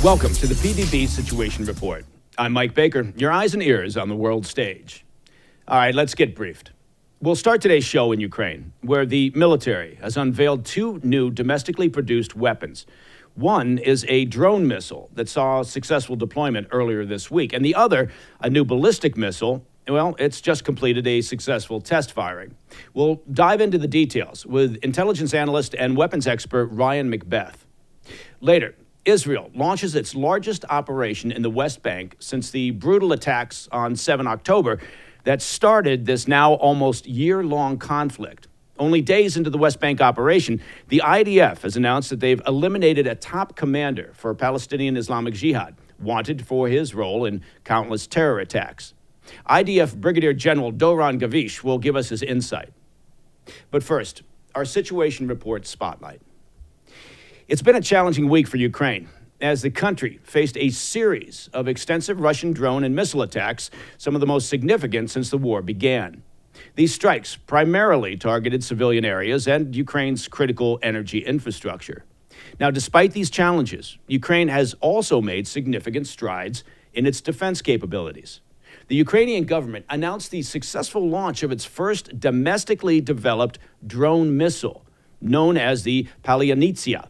Welcome to the PDB Situation Report. I'm Mike Baker, your eyes and ears on the world stage. All right, let's get briefed. We'll start today's show in Ukraine, where the military has unveiled two new domestically produced weapons. One is a drone missile that saw successful deployment earlier this week, and the other, a new ballistic missile. Well, it's just completed a successful test firing. We'll dive into the details with intelligence analyst and weapons expert Ryan McBeth. Later, Israel launches its largest operation in the West Bank since the brutal attacks on 7 October that started this now almost year-long conflict. Only days into the West Bank operation, the IDF has announced that they've eliminated a top commander for Palestinian Islamic Jihad, wanted for his role in countless terror attacks. IDF Brigadier General Doron Gavish will give us his insight. But first, our situation report spotlight. It's been a challenging week for Ukraine as the country faced a series of extensive Russian drone and missile attacks, some of the most significant since the war began. These strikes primarily targeted civilian areas and Ukraine's critical energy infrastructure. Now, despite these challenges, Ukraine has also made significant strides in its defense capabilities. The Ukrainian government announced the successful launch of its first domestically developed drone missile, known as the Palyanitsia.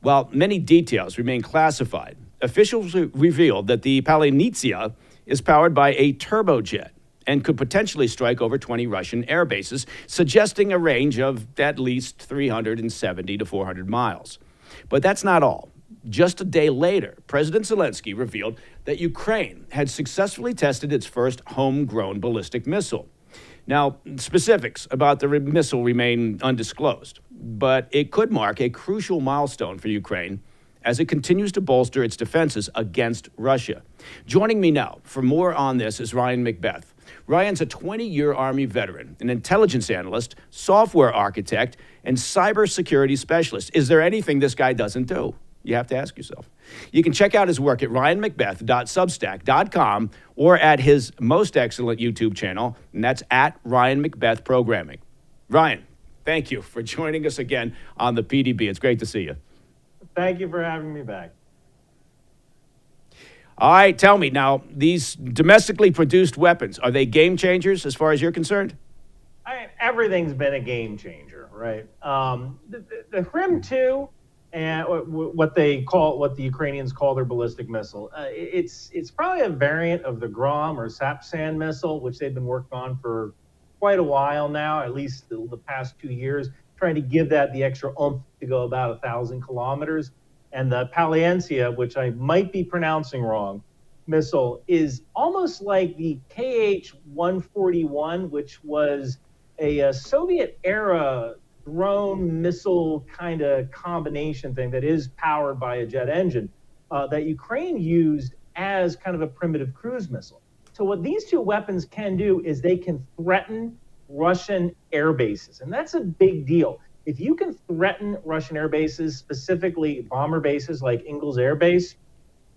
While many details remain classified, officials revealed that the Palyanitsia is powered by a turbojet and could potentially strike over 20 Russian air bases, suggesting a range of at least 370 to 400 miles. But that's not all. Just a day later, President Zelensky revealed that Ukraine had successfully tested its first homegrown ballistic missile. Now, specifics about the missile remain undisclosed, but it could mark a crucial milestone for Ukraine as it continues to bolster its defenses against Russia. Joining me now for more on this is Ryan McBeth. Ryan's a 20-year Army veteran, an intelligence analyst, software architect, and cybersecurity specialist. Is there anything this guy doesn't do? You have to ask yourself. You can check out his work at ryanmcbeth.substack.com or at his most excellent YouTube channel, and that's at Ryan McBeth Programming. Ryan, thank you for joining us again on the PDB. It's great to see you. Thank you for having me back. All right, tell me now, these domestically produced weapons, are they game changers as far as you're concerned? Everything's been a game changer, right? The Hrim 2 and what the Ukrainians call their ballistic missile, it's probably a variant of the Grom or Sapsan missile, which they've been working on for quite a while now, at least the past 2 years, trying to give that the extra oomph to go about 1,000 kilometers. And the Palyanitsia, which I might be pronouncing wrong, missile is almost like the KH-141, which was a Soviet-era drone missile kind of combination thing that is powered by a jet engine that Ukraine used as kind of a primitive cruise missile. So what these two weapons can do is they can threaten Russian air bases, and that's a big deal. If you can threaten Russian air bases, specifically bomber bases like Ingalls Air Base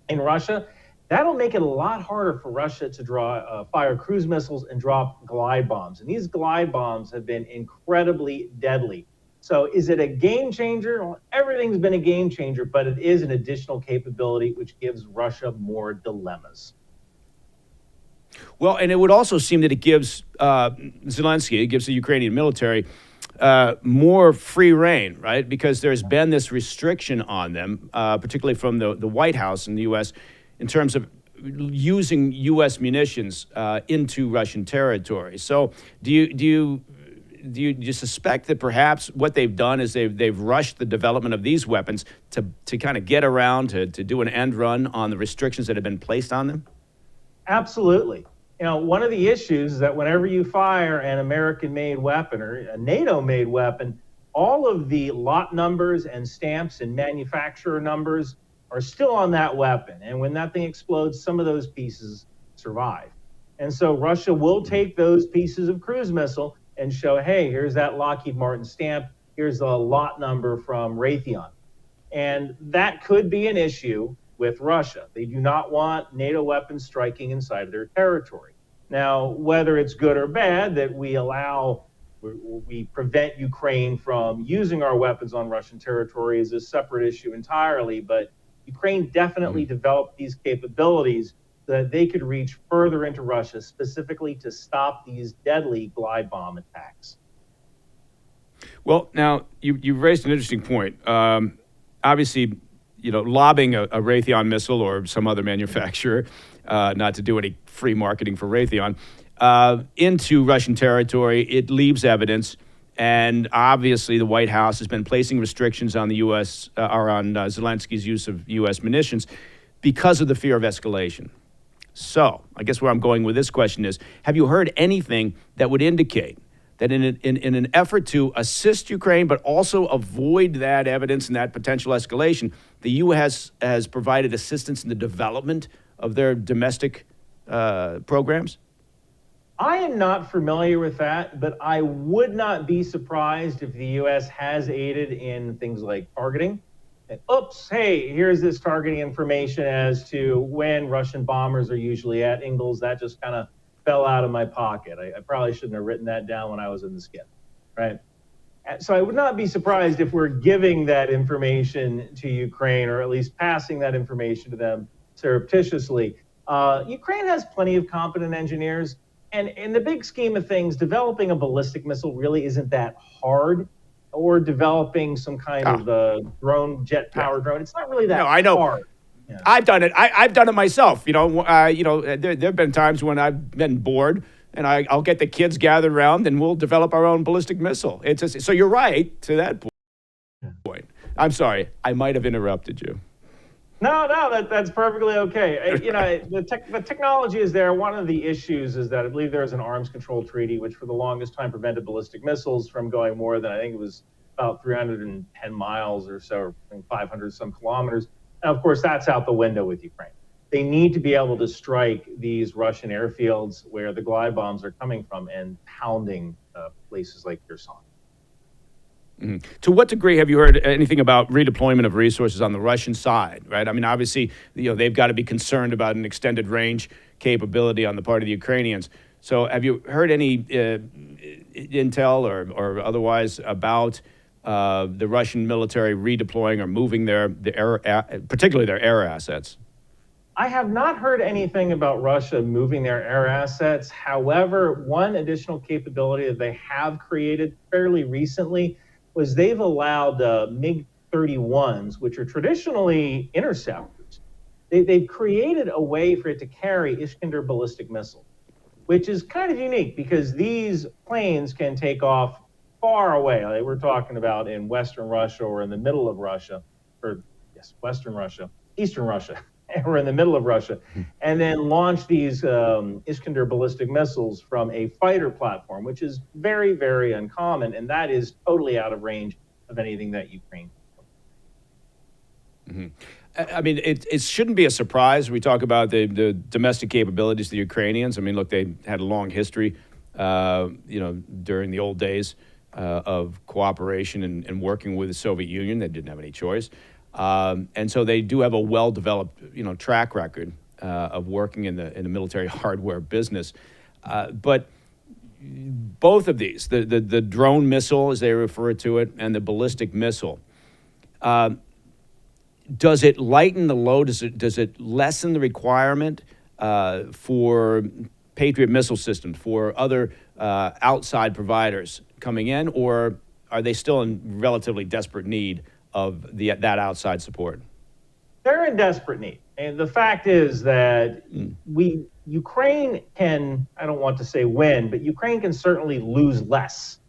in Russia, that'll make it a lot harder for Russia to fire cruise missiles and drop glide bombs. And these glide bombs have been incredibly deadly. So is it a game changer? Well, everything's been a game changer, but it is an additional capability which gives Russia more dilemmas. Well, and it would also seem that it gives Zelensky, it gives the Ukrainian military more free reign, right? Because there's been this restriction on them, particularly from the White House in the U.S., in terms of using U.S. munitions into Russian territory. So do you suspect that perhaps what they've done is they've rushed the development of these weapons to kind of get around, to do an end run on the restrictions that have been placed on them? Absolutely. You know, one of the issues is that whenever you fire an American-made weapon or a NATO-made weapon, all of the lot numbers and stamps and manufacturer numbers are still on that weapon. And when that thing explodes, some of those pieces survive. And so Russia will take those pieces of cruise missile and show, hey, here's that Lockheed Martin stamp. Here's the lot number from Raytheon. And that could be an issue with Russia. They do not want NATO weapons striking inside of their territory. Now, whether it's good or bad that we prevent Ukraine from using our weapons on Russian territory is a separate issue entirely, but Ukraine definitely developed these capabilities so that they could reach further into Russia, specifically to stop these deadly glide bomb attacks. Well, now you've raised an interesting point. Obviously, lobbing a Raytheon missile or some other manufacturer, not to do any free marketing for Raytheon, into Russian territory, it leaves evidence. And obviously, the White House has been placing restrictions on the U.S. Or on Zelensky's use of U.S. munitions because of the fear of escalation. So, I guess where I'm going with this question is: have you heard anything that would indicate that in an effort to assist Ukraine, but also avoid that evidence and that potential escalation, the U.S. has provided assistance in the development of their domestic programs? I am not familiar with that, but I would not be surprised if the U.S. has aided in things like targeting. Oops, hey, here's this targeting information as to when Russian bombers are usually at Ingalls. That just kind of fell out of my pocket. I probably shouldn't have written that down when I was in the skip, right? So I would not be surprised if we're giving that information to Ukraine, or at least passing that information to them surreptitiously. Ukraine has plenty of competent engineers. And in the big scheme of things, developing a ballistic missile really isn't that hard, or developing some kind of drone, jet-powered drone. It's not really that hard. Yeah. I've done it. I've done it myself. There have been times when I've been bored, and I'll get the kids gathered around, and we'll develop our own ballistic missile. So you're right to that point. I'm sorry. I might have interrupted you. No, that's perfectly okay. The technology is there. One of the issues is that I believe there is an arms control treaty, which for the longest time prevented ballistic missiles from going more than, I think it was about 310 miles or so, or 500 some kilometers. And of course, that's out the window with Ukraine. They need to be able to strike these Russian airfields where the glide bombs are coming from and pounding places like Kherson. Mm-hmm. To what degree have you heard anything about redeployment of resources on the Russian side, right? I mean, obviously, they've got to be concerned about an extended range capability on the part of the Ukrainians. So have you heard any intel or otherwise about the Russian military redeploying or moving particularly their air assets? I have not heard anything about Russia moving their air assets. However, one additional capability that they have created fairly recently was they've allowed MiG-31s, which are traditionally interceptors. They've created a way for it to carry Iskander ballistic missiles, which is kind of unique because these planes can take off far away. Like we're talking about in Western Russia or in the middle of Russia, Western Russia, Eastern Russia, or in the middle of Russia, and then launch these Iskander ballistic missiles from a fighter platform, which is very, very uncommon, and that is totally out of range of anything that Ukraine can do. Mm-hmm. I mean, it shouldn't be a surprise. We talk about the domestic capabilities of the Ukrainians. I mean, look, they had a long history, during the old days of cooperation and working with the Soviet Union. They didn't have any choice. And so they do have a well-developed, track record of working in the military hardware business. But both of these, the drone missile, as they refer to it, and the ballistic missile, does it lighten the load? Does it lessen the requirement for Patriot missile systems, for other outside providers coming in, or are they still in relatively desperate need of that outside support? They're in desperate need. And the fact is that Ukraine can, I don't want to say win, but Ukraine can certainly lose less.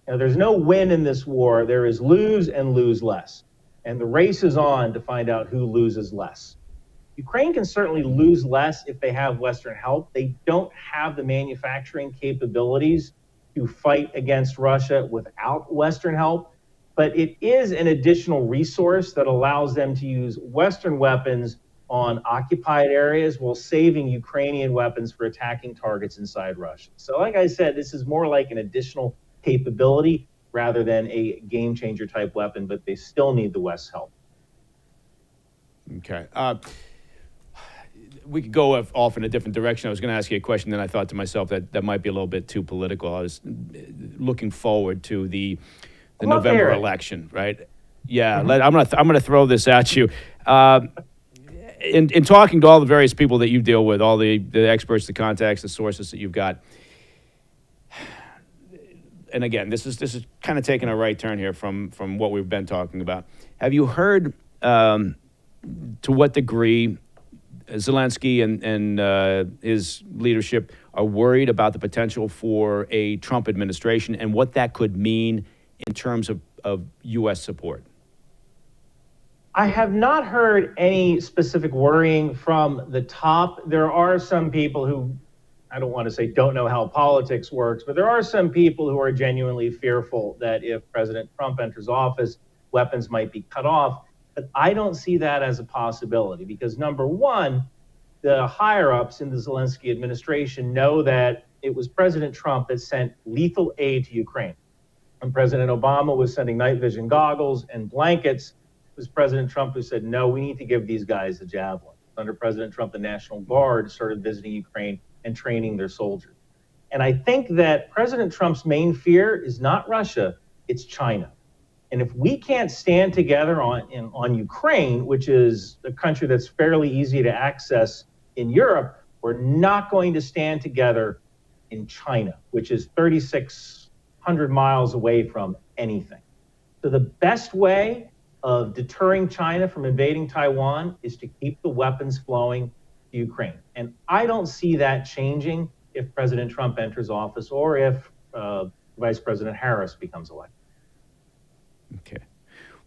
There's no win in this war. There is lose and lose less. And the race is on to find out who loses less. Ukraine can certainly lose less if they have Western help. They don't have the manufacturing capabilities to fight against Russia without Western help. But it is an additional resource that allows them to use Western weapons on occupied areas while saving Ukrainian weapons for attacking targets inside Russia. So like I said, this is more like an additional capability rather than a game changer type weapon, but they still need the West's help. Okay. We could go off in a different direction. I was going to ask you a question, then I thought to myself that might be a little bit too political. I was looking forward to the November election, right? Yeah, I'm gonna throw this at you. in talking to all the various people that you deal with, all the experts, the contacts, the sources that you've got, and again, this is kind of taking a right turn here from what we've been talking about. Have you heard to what degree Zelensky and his leadership are worried about the potential for a Trump administration and what that could mean in terms of U.S. support? I have not heard any specific worrying from the top. There are some people who, I don't want to say don't know how politics works, but there are some people who are genuinely fearful that if President Trump enters office, weapons might be cut off. But I don't see that as a possibility because, number one, the higher-ups in the Zelensky administration know that it was President Trump that sent lethal aid to Ukraine. When President Obama was sending night vision goggles and blankets, it was President Trump who said, no, we need to give these guys the javelin. Under President Trump, the National Guard started visiting Ukraine and training their soldiers. And I think that President Trump's main fear is not Russia, it's China. And if we can't stand together on Ukraine, which is a country that's fairly easy to access in Europe, we're not going to stand together in China, which is 3,600 miles away from anything. So the best way of deterring China from invading Taiwan is to keep the weapons flowing to Ukraine. And I don't see that changing if President Trump enters office or if Vice President Harris becomes elected. Okay.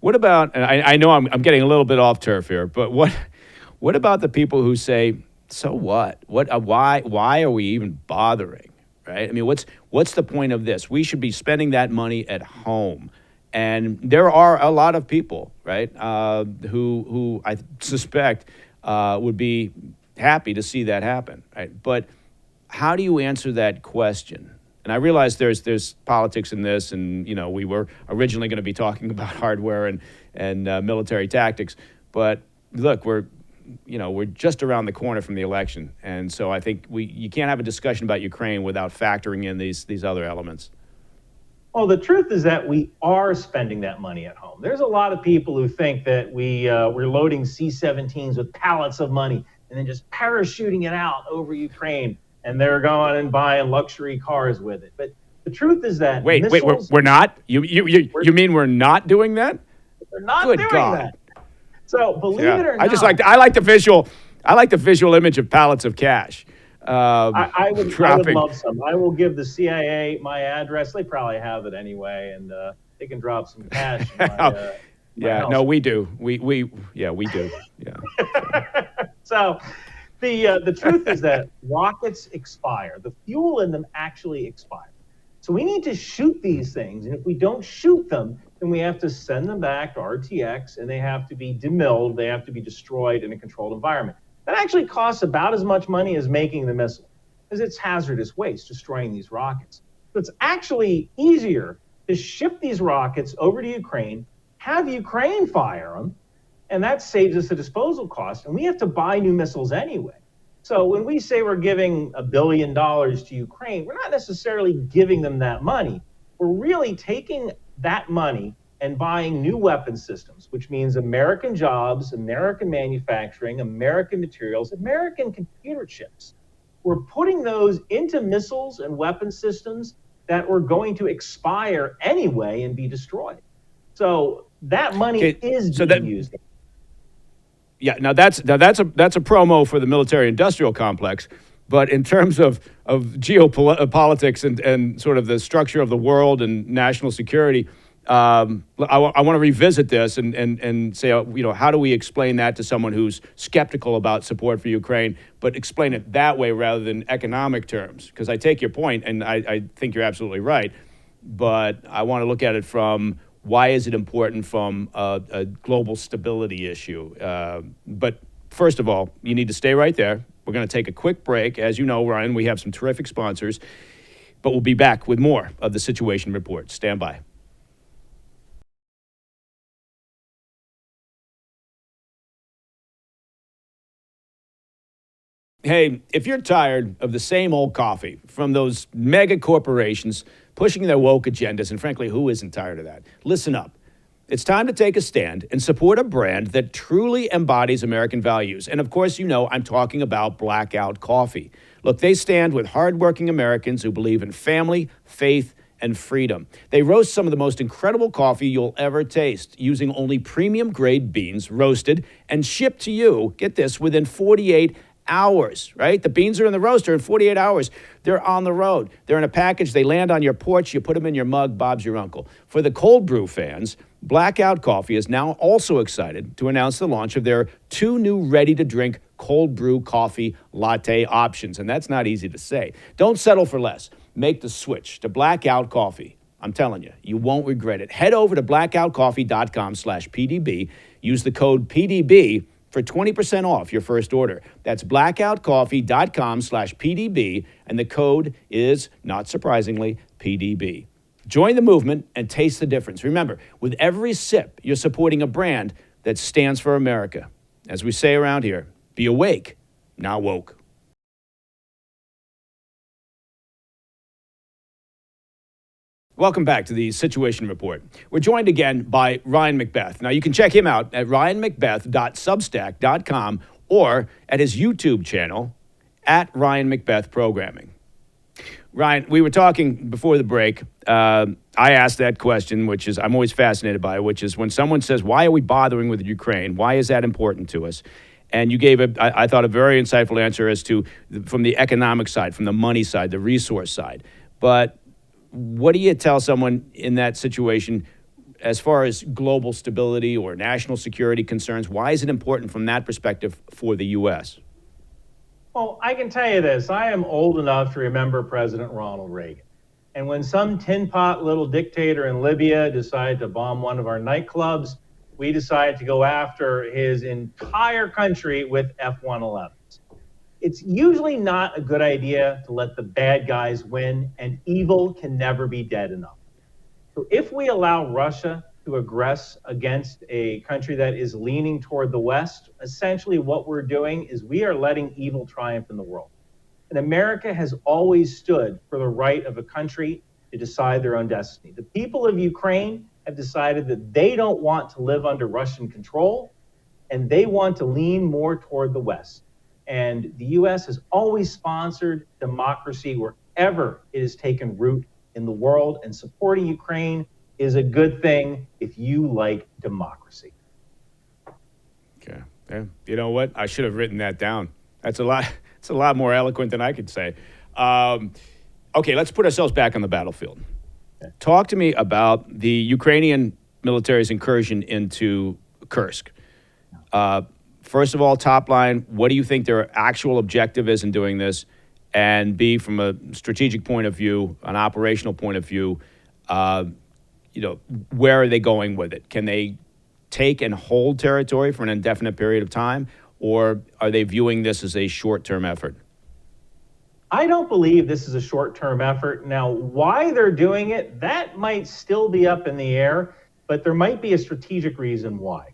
What about, and I know I'm getting a little bit off turf here, but what about the people who say, so what? Why are we even bothering, right? I mean, what's the point of this? We should be spending that money at home. And there are a lot of people, right, who I suspect would be happy to see that happen, right? But how do you answer that question? And I realize there's politics in this, and you know we were originally going to be talking about hardware and military tactics, but look, we're just around the corner from the election, and so I think you can't have a discussion about Ukraine without factoring in these other elements. Well, the truth is that we are spending that money at home. There's a lot of people who think that we're loading C-17s with pallets of money and then just parachuting it out over Ukraine, and they're going and buying luxury cars with it. But the truth is that wait, we're not? You mean we're not doing that? We're not Good doing God. that. So believe it or not, I like the visual image of pallets of cash. I would love some. I will give the CIA my address. They probably have it anyway, and they can drop some cash. No, we do. We do. Yeah. So the truth is that rockets expire. The fuel in them actually expires. So we need to shoot these things, and if we don't shoot them, then we have to send them back to RTX, and they have to be demilled. They have to be destroyed in a controlled environment. That actually costs about as much money as making the missile, because it's hazardous waste destroying these rockets. So it's actually easier to ship these rockets over to Ukraine, have Ukraine fire them, and that saves us the disposal cost. And we have to buy new missiles anyway. So when we say we're giving $1 billion to Ukraine, we're not necessarily giving them that money. We're really taking that money and buying new weapon systems, which means American jobs, American manufacturing, American materials, American computer chips. We're putting those into missiles and weapon systems that were going to expire anyway and be destroyed. So that money is being used. Yeah, now that's a promo for the military-industrial complex. But in terms of geopolitics and sort of the structure of the world and national security, I want to revisit this and say, how do we explain that to someone who's skeptical about support for Ukraine, but explain it that way rather than economic terms? Because I take your point, and I think you're absolutely right, but I want to look at it from why is it important from a global stability issue. But first of all, you need to stay right there. We're going to take a quick break. As you know, Ryan, we have some terrific sponsors, but we'll be back with more of the Situation Report. Stand by. Hey, if you're tired of the same old coffee from those mega corporations pushing their woke agendas, and frankly, who isn't tired of that? Listen up. It's time to take a stand and support a brand that truly embodies American values. And of course, you know, I'm talking about Blackout Coffee. Look, they stand with hardworking Americans who believe in family, faith, and freedom. They roast some of the most incredible coffee you'll ever taste using only premium grade beans roasted and shipped to you, get this, within 48 hours, right? The beans are in the roaster in 48 hours. They're on the road. They're in a package. They land on your porch. You put them in your mug. Bob's your uncle. For the cold brew fans, Blackout Coffee is now also excited to announce the launch of their 2 new ready-to-drink cold brew coffee latte options. And that's not easy to say. Don't settle for less. Make the switch to Blackout Coffee. I'm telling you, you won't regret it. Head over to blackoutcoffee.com/PDB. Use the code PDB for 20% off your first order. That's blackoutcoffee.com/PDB, and the code is, not surprisingly, PDB. Join the movement and taste the difference. Remember, with every sip, you're supporting a brand that stands for America. As we say around here, be awake, not woke. Welcome back to the Situation Report. We're joined again by Ryan McBeth. Now, you can check him out at ryanmcbeth.substack.com or at his YouTube channel, at Ryan McBeth Programming. Ryan, we were talking before the break. I asked that question, which is I'm always fascinated by, which is when someone says, why are we bothering with Ukraine? Why is that important to us? And you gave, I thought, a very insightful answer as to from the economic side, from the money side, the resource side. But what do you tell someone in that situation as far as global stability or national security concerns? Why is it important from that perspective for the U.S.? Well, I can tell you this. I am old enough to remember President Ronald Reagan. And when some tin pot little dictator in Libya decided to bomb one of our nightclubs, we decided to go after his entire country with F-111s. It's usually not a good idea to let the bad guys win, and evil can never be dead enough. So if we allow Russia to aggress against a country that is leaning toward the West, essentially what we're doing is we are letting evil triumph in the world. And America has always stood for the right of a country to decide their own destiny. The people of Ukraine have decided that they don't want to live under Russian control, and they want to lean more toward the West. And the U.S. has always sponsored democracy wherever it has taken root in the world, and supporting Ukraine is a good thing if you like democracy. Okay. Yeah. You know what? I should have written that down. It's a lot more eloquent than I could say. Okay, let's put ourselves back on the battlefield. Okay. Talk to me about the Ukrainian military's incursion into Kursk. First of all, top line, what do you think their actual objective is in doing this? And B, from a strategic point of view, an operational point of view, where are they going with it? Can they take and hold territory for an indefinite period of time, or are they viewing this as a short-term effort? I don't believe this is a short-term effort. Now, why they're doing it, that might still be up in the air, but there might be a strategic reason why.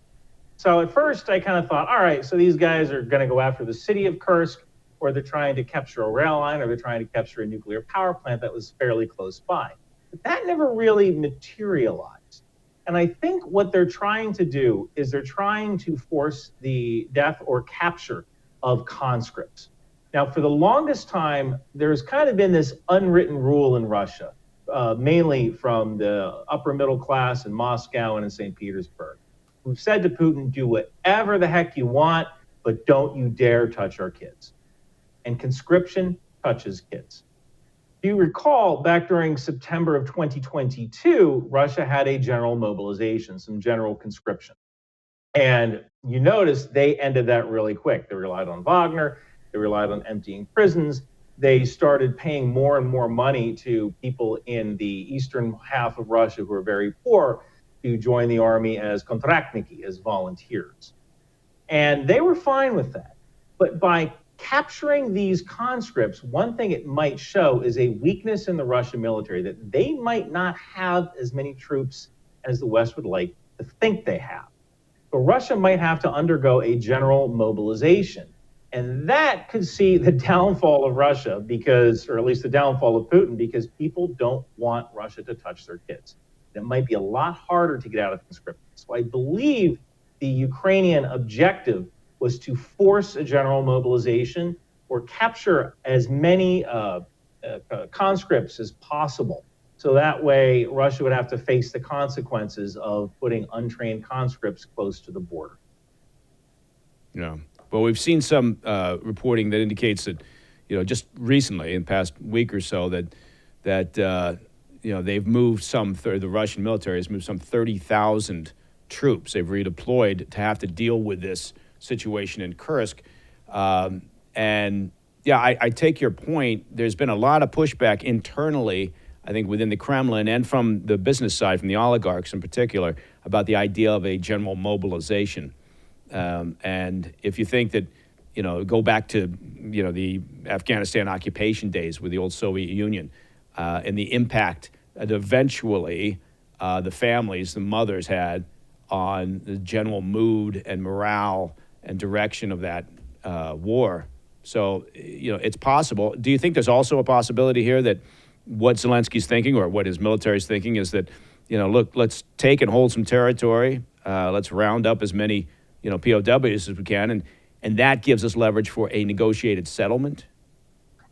So at first, I kind of thought, all right, so these guys are going to go after the city of Kursk, or they're trying to capture a rail line, or they're trying to capture a nuclear power plant that was fairly close by. But that never really materialized. And I think what they're trying to do is they're trying to force the death or capture of conscripts. Now, for the longest time, there's kind of been this unwritten rule in Russia, mainly from the upper middle class in Moscow and in St. Petersburg. We've said to Putin, do whatever the heck you want, but don't you dare touch our kids. And conscription touches kids. If you recall, back during September of 2022, Russia had a general mobilization, some general conscription. And you notice they ended that really quick. They relied on Wagner. They relied on emptying prisons. They started paying more and more money to people in the eastern half of Russia who are very poor to join the army as kontraktniki, as volunteers. And they were fine with that. But by capturing these conscripts, one thing it might show is a weakness in the Russian military, that they might not have as many troops as the West would like to think they have. So Russia might have to undergo a general mobilization. And that could see the downfall of Russia or at least the downfall of Putin, because people don't want Russia to touch their kids. It might be a lot harder to get out of conscription. So I believe the Ukrainian objective was to force a general mobilization or capture as many conscripts as possible. So that way, Russia would have to face the consequences of putting untrained conscripts close to the border. Yeah. Well, we've seen some reporting that indicates that, just recently, in the past week or so, that they've moved the Russian military has moved some 30,000 troops. They've redeployed to have to deal with this situation in Kursk. And yeah, I take your point. There's been a lot of pushback internally, I think, within the Kremlin and from the business side, from the oligarchs in particular, about the idea of a general mobilization. And if you think that, go back to, the Afghanistan occupation days with the old Soviet Union and the impact that eventually the families, the mothers had on the general mood and morale and direction of that war. So, it's possible. Do you think there's also a possibility here that what Zelensky's thinking or what his military is thinking is that, look, let's take and hold some territory. Let's round up as many, POWs as we can. And that gives us leverage for a negotiated settlement?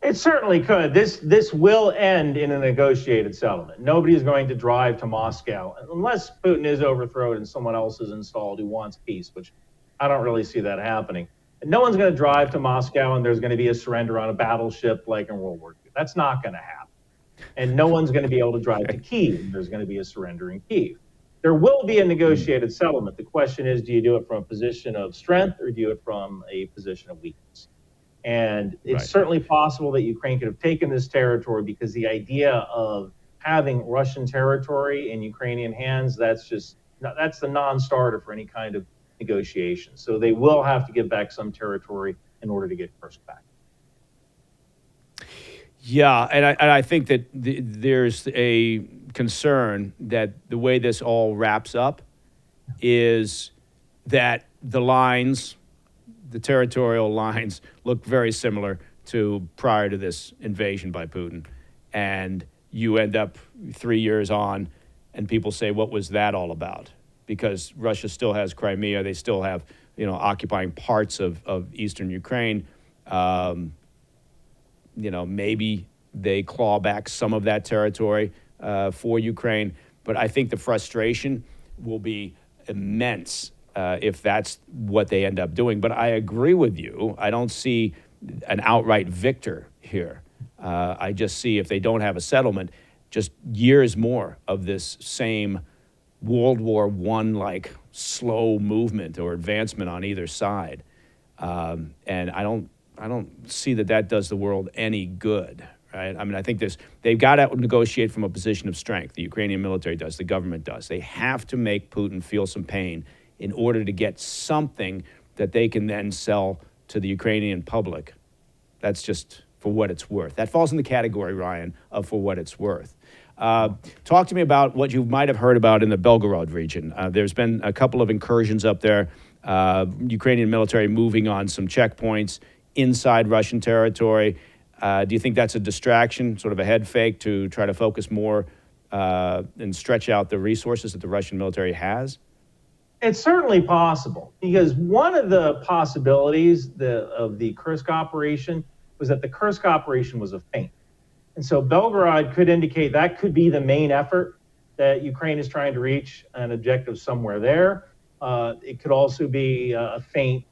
It certainly could. This will end in a negotiated settlement. Nobody is going to drive to Moscow unless Putin is overthrown and someone else is installed who wants peace, which I don't really see that happening. And no one's going to drive to Moscow and there's going to be a surrender on a battleship like in World War II. That's not going to happen. And no one's going to be able to drive to Kyiv and there's going to be a surrender in Kyiv. There will be a negotiated settlement. The question is, do you do it from a position of strength or do you do it from a position of weakness? And it's certainly possible that Ukraine could have taken this territory because the idea of having Russian territory in Ukrainian hands, that's the non-starter for any kind of negotiation. So they will have to give back some territory in order to get Kursk back. Yeah, and I think that there's a concern that the way this all wraps up is that the territorial lines look very similar to prior to this invasion by Putin. And you end up 3 years on and people say, what was that all about? Because Russia still has Crimea. They still have, occupying parts of eastern Ukraine. Maybe they claw back some of that territory for Ukraine. But I think the frustration will be immense if that's what they end up doing. But I agree with you. I don't see an outright victor here. I just see, if they don't have a settlement, just years more of this same World War I-like slow movement or advancement on either side. And I don't see that does the world any good, right? I mean, I think they've got to negotiate from a position of strength. The Ukrainian military does, the government does. They have to make Putin feel some pain in order to get something that they can then sell to the Ukrainian public. That's just for what it's worth. That falls in the category, Ryan, of for what it's worth. Talk to me about what you might have heard about in the Belgorod region. There's been a couple of incursions up there, Ukrainian military moving on some checkpoints inside Russian territory. Do you think that's a distraction, sort of a head fake to try to focus more and stretch out the resources that the Russian military has? It's certainly possible, because one of the possibilities of the Kursk operation was that the Kursk operation was a feint. And so Belgorod could indicate that could be the main effort that Ukraine is trying to reach, an objective somewhere there. It could also be a feint.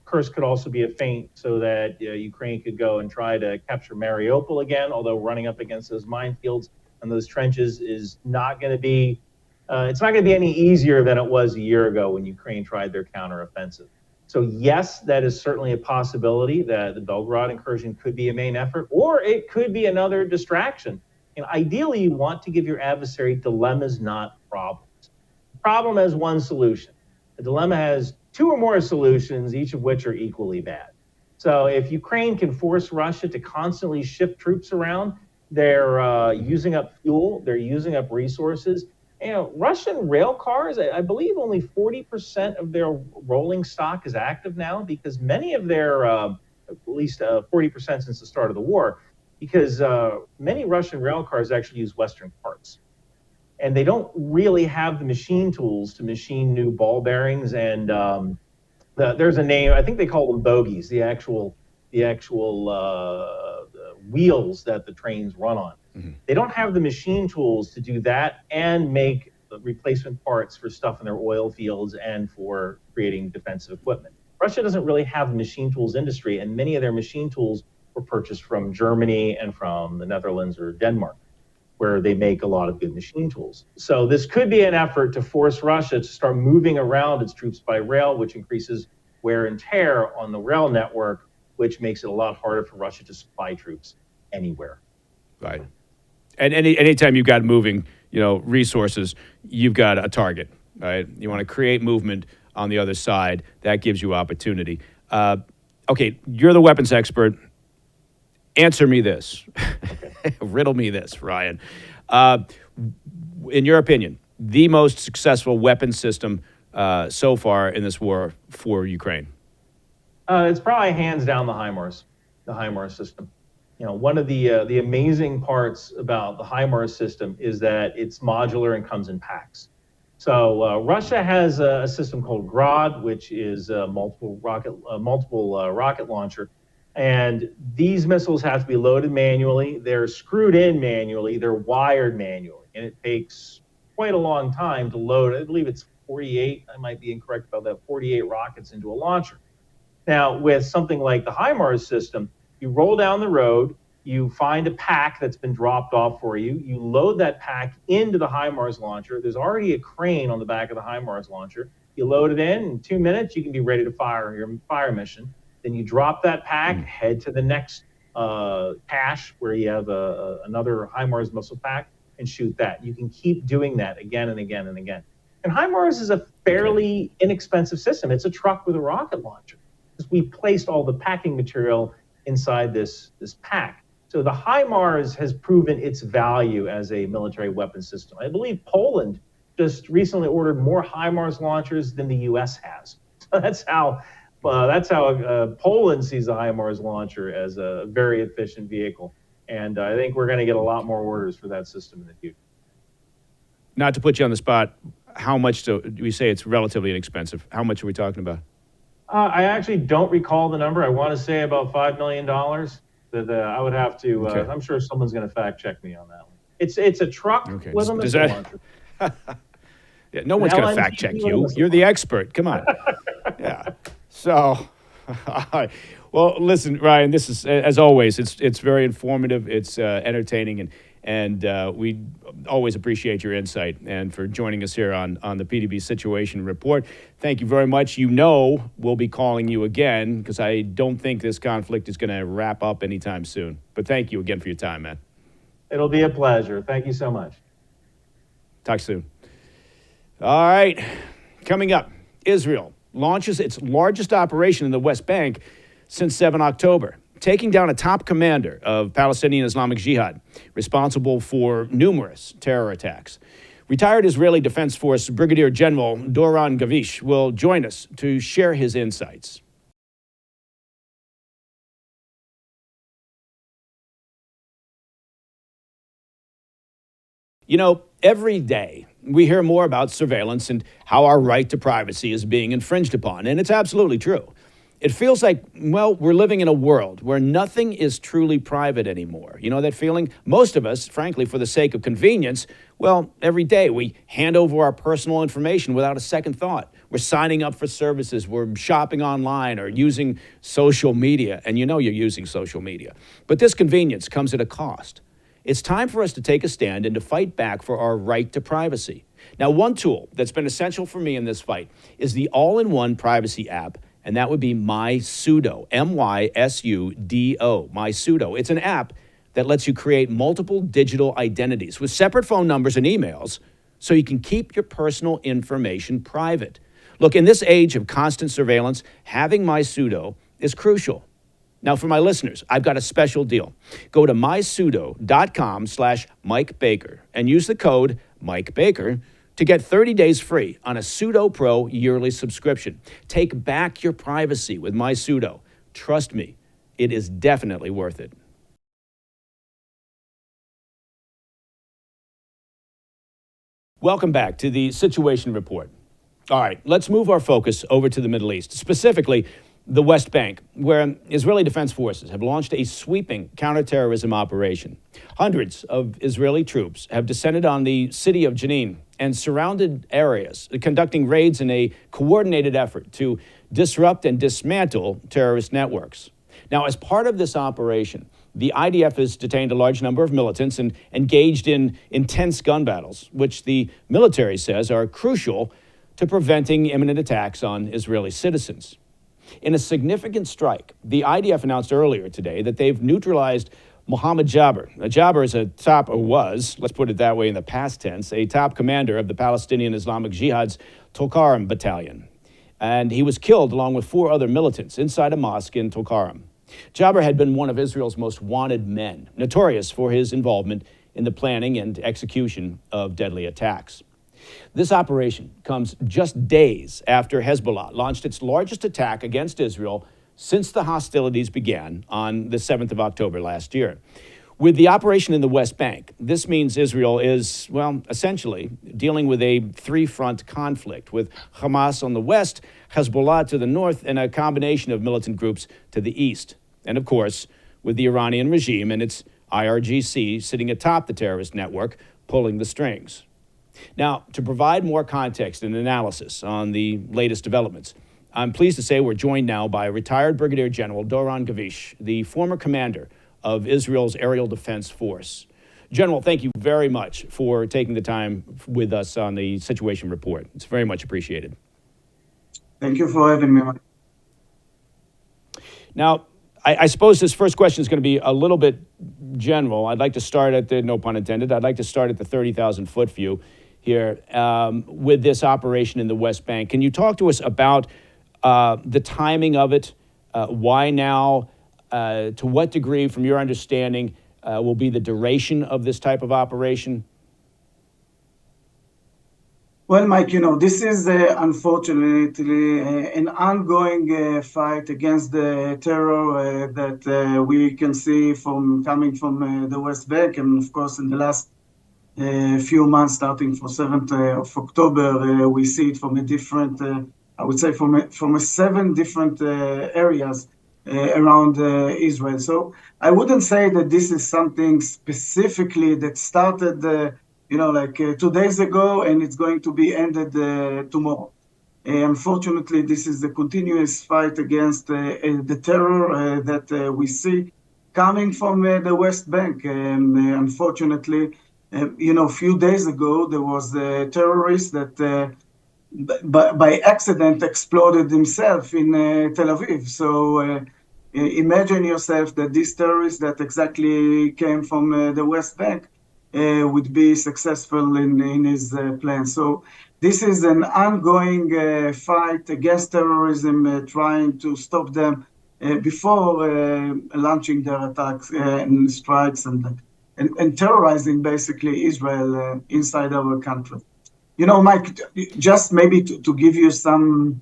Kursk could also be a feint so that Ukraine could go and try to capture Mariupol again, although running up against those minefields and those trenches is not going to be, it's not going to be any easier than it was a year ago when Ukraine tried their counteroffensive. So yes, that is certainly a possibility that the Belgorod incursion could be a main effort, or it could be another distraction. And ideally, you want to give your adversary dilemmas, not problems. The problem has one solution. The dilemma has two or more solutions, each of which are equally bad. So if Ukraine can force Russia to constantly shift troops around, they're using up fuel, they're using up resources. Russian rail cars, I believe only 40% of their rolling stock is active now, because many of their, at least 40% since the start of the war, because many Russian rail cars actually use Western parts. and they don't really have the machine tools to machine new ball bearings. And there's a name, I think they call them bogies, the actual wheels that the trains run on. Mm-hmm. They don't have the machine tools to do that and make replacement parts for stuff in their oil fields and for creating defensive equipment. Russia doesn't really have a machine tools industry, and many of their machine tools were purchased from Germany and from the Netherlands or Denmark, where they make a lot of good machine tools. So this could be an effort to force Russia to start moving around its troops by rail, which increases wear and tear on the rail network, which makes it a lot harder for Russia to supply troops anywhere. Right. And anytime you've got moving, resources, you've got a target, right? You want to create movement on the other side. That gives you opportunity. Okay, you're the weapons expert. Answer me this. Okay. Riddle me this, Ryan. In your opinion, the most successful weapon system so far in this war for Ukraine? It's probably hands down the HIMARS system. One of the amazing parts about the HIMARS system is that it's modular and comes in packs. So Russia has a system called GRAD, which is a multiple rocket launcher. And these missiles have to be loaded manually. They're screwed in manually. They're wired manually. And it takes quite a long time to load. I believe it's 48. I might be incorrect about that. 48 rockets into a launcher. Now, with something like the HIMARS system, you roll down the road, you find a pack that's been dropped off for you, you load that pack into the HIMARS launcher. There's already a crane on the back of the HIMARS launcher. You load it in 2 minutes, you can be ready to fire your fire mission. Then you drop that pack, head to the next cache where you have another HIMARS missile pack, and shoot that. You can keep doing that again and again and again. And HIMARS is a fairly inexpensive system. It's a truck with a rocket launcher. Because we placed all the packing material inside this pack. So the HIMARS has proven its value as a military weapon system. I believe Poland just recently ordered more HIMARS launchers than the U.S. has. So that's how Poland sees the HIMARS launcher as a very efficient vehicle. And I think we're going to get a lot more orders for that system in the future. Not to put you on the spot, how much do we say it's relatively inexpensive? How much are we talking about? I actually don't recall the number. I want to say about $5 million. That I would have to. Okay. I'm sure someone's going to fact check me on that one. It's a truck with a missile launcher. Yeah, no one's going to fact check you. You're the expert. Come on. Yeah. So, all right. Well, listen, Ryan. This is, as always, it's very informative. It's entertaining, and we always appreciate your insight and for joining us here on the PDB Situation Report. Thank you very much. We'll be calling you again because I don't think this conflict is going to wrap up anytime soon. But thank you again for your time, man. It'll be a pleasure. Thank you so much. Talk soon. All right. Coming up, Israel launches its largest operation in the West Bank since 7 October. Taking down a top commander of Palestinian Islamic Jihad, responsible for numerous terror attacks. Retired Israeli Defense Force Brigadier General Doron Gavish will join us to share his insights. Every day we hear more about surveillance and how our right to privacy is being infringed upon, and it's absolutely true. It feels like, we're living in a world where nothing is truly private anymore. You know that feeling? Most of us, frankly, for the sake of convenience, every day we hand over our personal information without a second thought. We're signing up for services, we're shopping online or using social media, and you're using social media. But this convenience comes at a cost. It's time for us to take a stand and to fight back for our right to privacy. Now, one tool that's been essential for me in this fight is the all-in-one privacy app, and that would be MySudo, M-Y-S-U-D-O, MySudo. It's an app that lets you create multiple digital identities with separate phone numbers and emails so you can keep your personal information private. Look, in this age of constant surveillance, having MySudo is crucial. Now, for my listeners, I've got a special deal. Go to mysudo.com/Mike Baker and use the code Mike Baker to get 30 days free on a Sudo Pro yearly subscription. Take back your privacy with MySudo. Trust me, it is definitely worth it. Welcome back to the Situation Report. All right, let's move our focus over to the Middle East, specifically the West Bank, where Israeli Defense Forces have launched a sweeping counterterrorism operation. Hundreds of Israeli troops have descended on the city of Jenin and surrounded areas, conducting raids in a coordinated effort to disrupt and dismantle terrorist networks. Now, as part of this operation, the IDF has detained a large number of militants and engaged in intense gun battles, which the military says are crucial to preventing imminent attacks on Israeli citizens. In a significant strike, the IDF announced earlier today that they've neutralized Mohammed Jabr. Now, Jabr is was, let's put it that way in the past tense, a top commander of the Palestinian Islamic Jihad's Tulkarm battalion. And he was killed along with 4 other militants inside a mosque in Tulkarm. Jabr had been one of Israel's most wanted men, notorious for his involvement in the planning and execution of deadly attacks. This operation comes just days after Hezbollah launched its largest attack against Israel since the hostilities began on the 7th of October last year. With the operation in the West Bank, this means Israel is, well, essentially dealing with a 3-front conflict with Hamas on the west, Hezbollah to the north, and a combination of militant groups to the east. And of course, with the Iranian regime and its IRGC sitting atop the terrorist network, pulling the strings. Now, to provide more context and analysis on the latest developments, I'm pleased to say we're joined now by retired Brigadier General Doron Gavish, the former commander of Israel's Aerial Defense Force. General, thank you very much for taking the time with us on the Situation Report. It's very much appreciated. Thank you for having me. Now, I suppose this first question is going to be a little bit general. I'd like to start at the, no pun intended, I'd like to start at the 30,000-foot view here with this operation in the West Bank. Can you talk to us about the timing of it? Why now? To what degree, from your understanding, will be the duration of this type of operation? Well, Mike, this is unfortunately an ongoing fight against the terror that we can see coming from the West Bank. And of course, in the last few months, starting from 7th of October, we see it from a different, I would say from 7 different areas around Israel. So I wouldn't say that this is something specifically that started, 2 days ago, and it's going to be ended tomorrow. Unfortunately, this is a continuous fight against the terror that we see coming from the West Bank. Unfortunately, a few days ago, there was a terrorist that by accident exploded himself in Tel Aviv. So imagine yourself that this terrorist that exactly came from the West Bank would be successful in his plan. So this is an ongoing fight against terrorism, trying to stop them before launching their attacks and strikes and terrorizing basically Israel inside our country. Mike, just maybe to give you some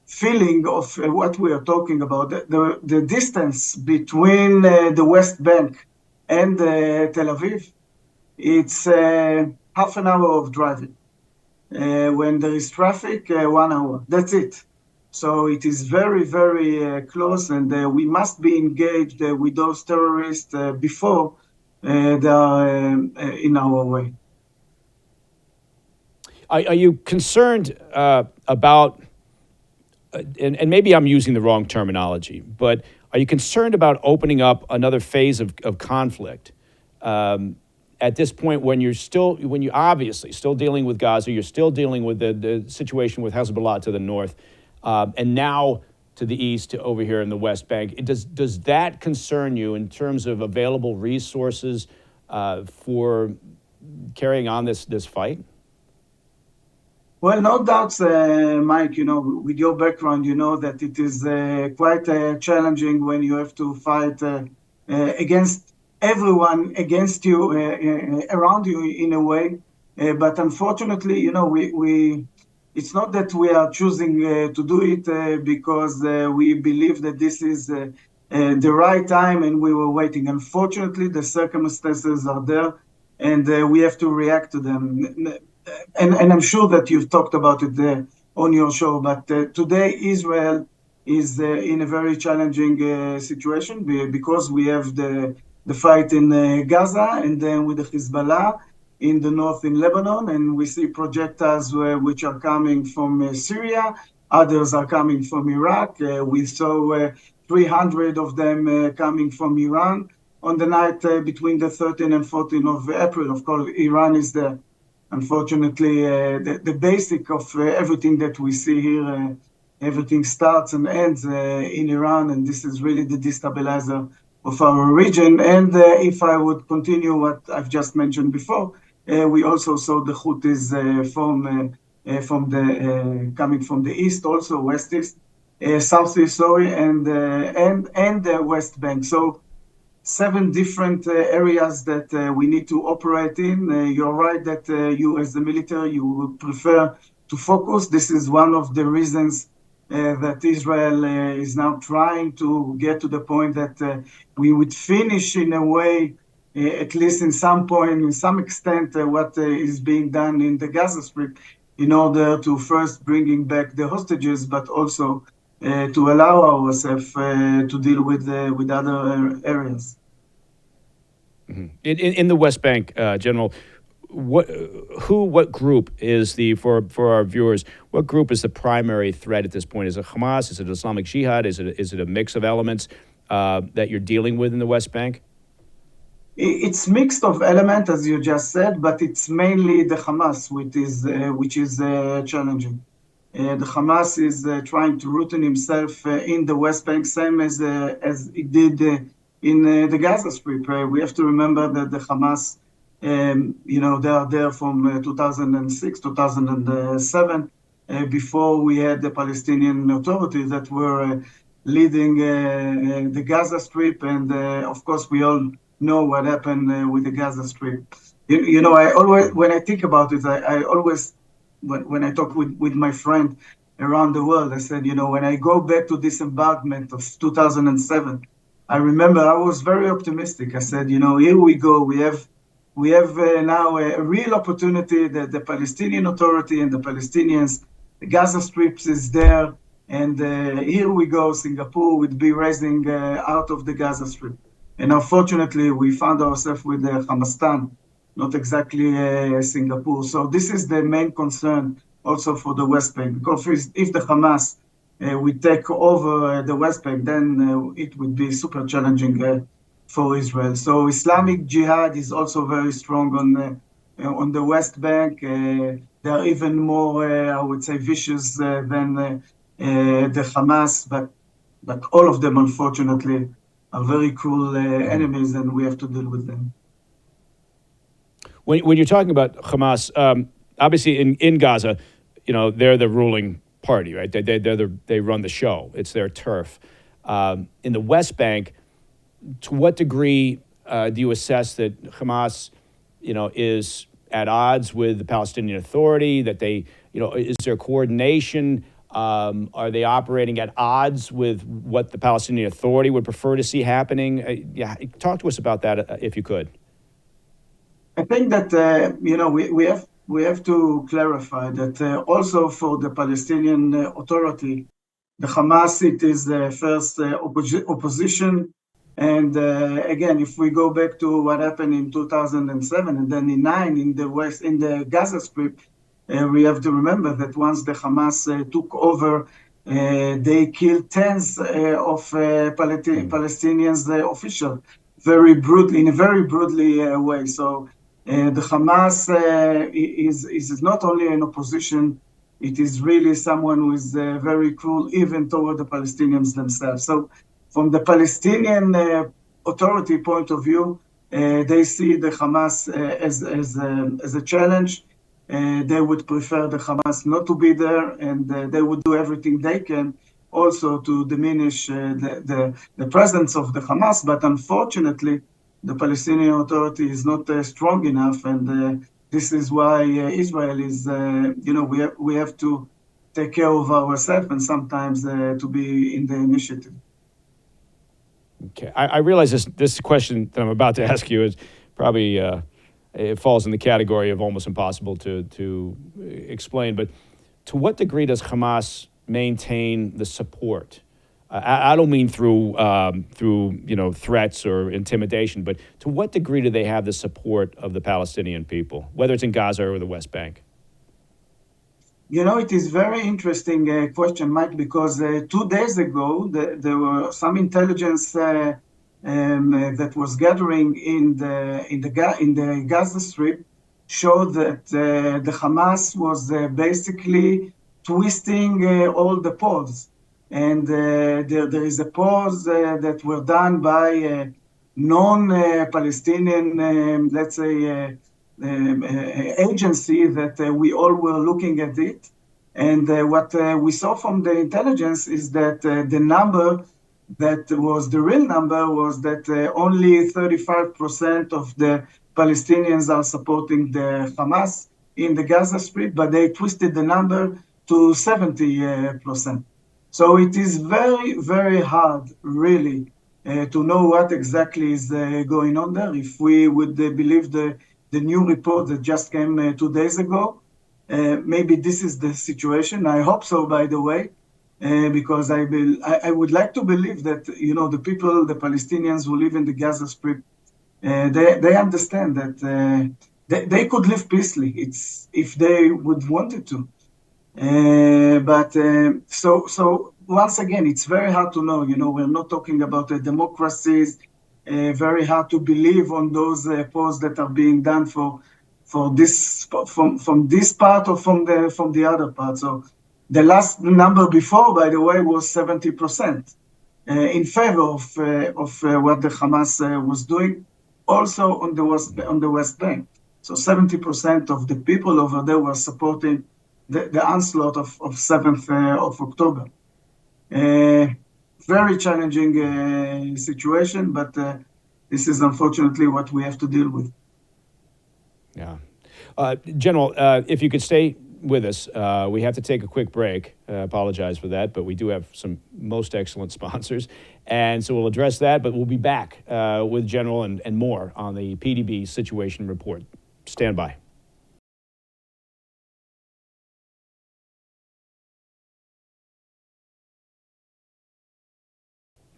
feeling of what we are talking about, the distance between the West Bank and Tel Aviv, it's half an hour of driving. When there is traffic, 1 hour. That's it. So it is very, very close, and we must be engaged with those terrorists before they are in our way. Are you concerned about, and maybe I'm using the wrong terminology, but are you concerned about opening up another phase of conflict at this point when you're obviously still dealing with Gaza, you're still dealing with the situation with Hezbollah to the north, and now to the east, over here in the West Bank? Does that concern you in terms of available resources for carrying on this fight? Well, no doubts, Mike, with your background, you know that it is quite challenging when you have to fight against everyone, against you, around you in a way. But unfortunately, it's not that we are choosing to do it because we believe that this is the right time and we were waiting. Unfortunately, the circumstances are there and we have to react to them. and I'm sure that you've talked about it on your show, but today Israel is in a very challenging situation because we have the fight in Gaza, and then with the Hezbollah in the north in Lebanon, and we see projectiles which are coming from Syria, others are coming from Iraq. We saw 300 of them coming from Iran on the night between the 13th and 14th of April. Of course, Iran is unfortunately, the basic of everything that we see here, everything starts and ends in Iran, and this is really the destabilizer of our region. And if I would continue what I've just mentioned before, we also saw the Houthis coming from the east, also southeast, sorry, and the West Bank. So 7 different areas that we need to operate in. You're right that you, as the military, you would prefer to focus. This is one of the reasons that Israel is now trying to get to the point that we would finish in a way, at least in some point, in some extent, what is being done in the Gaza Strip in order to first bringing back the hostages, but also to allow ourselves to deal with other areas. Mm-hmm. In the West Bank, General, what group is for our viewers? What group is the primary threat at this point? Is it Hamas? Is it Islamic Jihad? Is it a mix of elements that you're dealing with in the West Bank? It's mixed of elements, as you just said, but it's mainly the Hamas, which is challenging. The Hamas is trying to root himself in the West Bank, same as it did in the Gaza Strip. We have to remember that the Hamas, they are there from 2006, 2007, before we had the Palestinian Authority that were leading the Gaza Strip, and of course we all know what happened with the Gaza Strip. I always, when I think about it, I always, when I talk with my friend around the world, I said, when I go back to disembarkment of 2007, I remember I was very optimistic. I said, here we go. We have now a real opportunity that the Palestinian Authority and the Palestinians, the Gaza Strips is there, and here we go. Singapore would be rising out of the Gaza Strip. And unfortunately, we found ourselves with Hamastan, not exactly Singapore. So this is the main concern also for the West Bank. Because if the Hamas would take over the West Bank, then it would be super challenging for Israel. So Islamic Jihad is also very strong on the West Bank. They are even more, I would say, vicious than the Hamas, but all of them, unfortunately, are very cruel enemies, and we have to deal with them. When you're talking about Hamas, obviously in Gaza, they're the ruling party, right? They run the show. It's their turf. In the West Bank, to what degree do you assess that Hamas, is at odds with the Palestinian Authority? That they, is there coordination? Are they operating at odds with what the Palestinian Authority would prefer to see happening? Talk to us about that if you could. I think that we have to clarify that also for the Palestinian Authority, the Hamas, it is the first opposition. And again, if we go back to what happened in 2007 and then in 2009 in the West, in the Gaza Strip, we have to remember that once the Hamas took over, they killed tens of Palestinians officials, in a very brutally way. So the Hamas is not only an opposition, it is really someone who is very cruel, even toward the Palestinians themselves. So from the Palestinian Authority point of view, they see the Hamas as a challenge. They would prefer the Hamas not to be there, and they would do everything they can also to diminish the presence of the Hamas. But unfortunately, the Palestinian Authority is not strong enough, and this is why Israel is, we have to take care of ourselves and sometimes to be in the initiative. Okay, I realize this question that I'm about to ask you is probably it falls in the category of almost impossible to explain. But to what degree does Hamas maintain the support? I don't mean through threats or intimidation, but to what degree do they have the support of the Palestinian people, whether it's in Gaza or the West Bank? It is very interesting question, Mike, because 2 days ago there were some intelligence that was gathering in the Gaza Strip showed that the Hamas was basically twisting all the poles. And there is a pause that were done by non-Palestinian, let's say, agency that we all were looking at it. And what we saw from the intelligence is that the number that was the real number was that only 35% of the Palestinians are supporting the Hamas in the Gaza Strip, but they twisted the number to 70%. So it is very, very hard, really, to know what exactly is going on there. If we would believe the new report that just came 2 days ago, maybe this is the situation. I hope so, by the way, because I would like to believe that, the people, the Palestinians who live in the Gaza Strip, they understand that they could live peacefully if they would wanted to. So once again, it's very hard to know. We're not talking about democracies. Very hard to believe on those polls that are being done for this from this part or from the other part. So the last number before, by the way, was 70% in favor of what the Hamas was doing, also on the West Bank. So 70% of the people over there were supporting the onslaught of 7th of October. Very challenging situation, but this is unfortunately what we have to deal with. Yeah. General, if you could stay with us, we have to take a quick break. Apologize for that, but we do have some most excellent sponsors. And so we'll address that, but we'll be back with General and more on the PDB Situation Report. Stand by.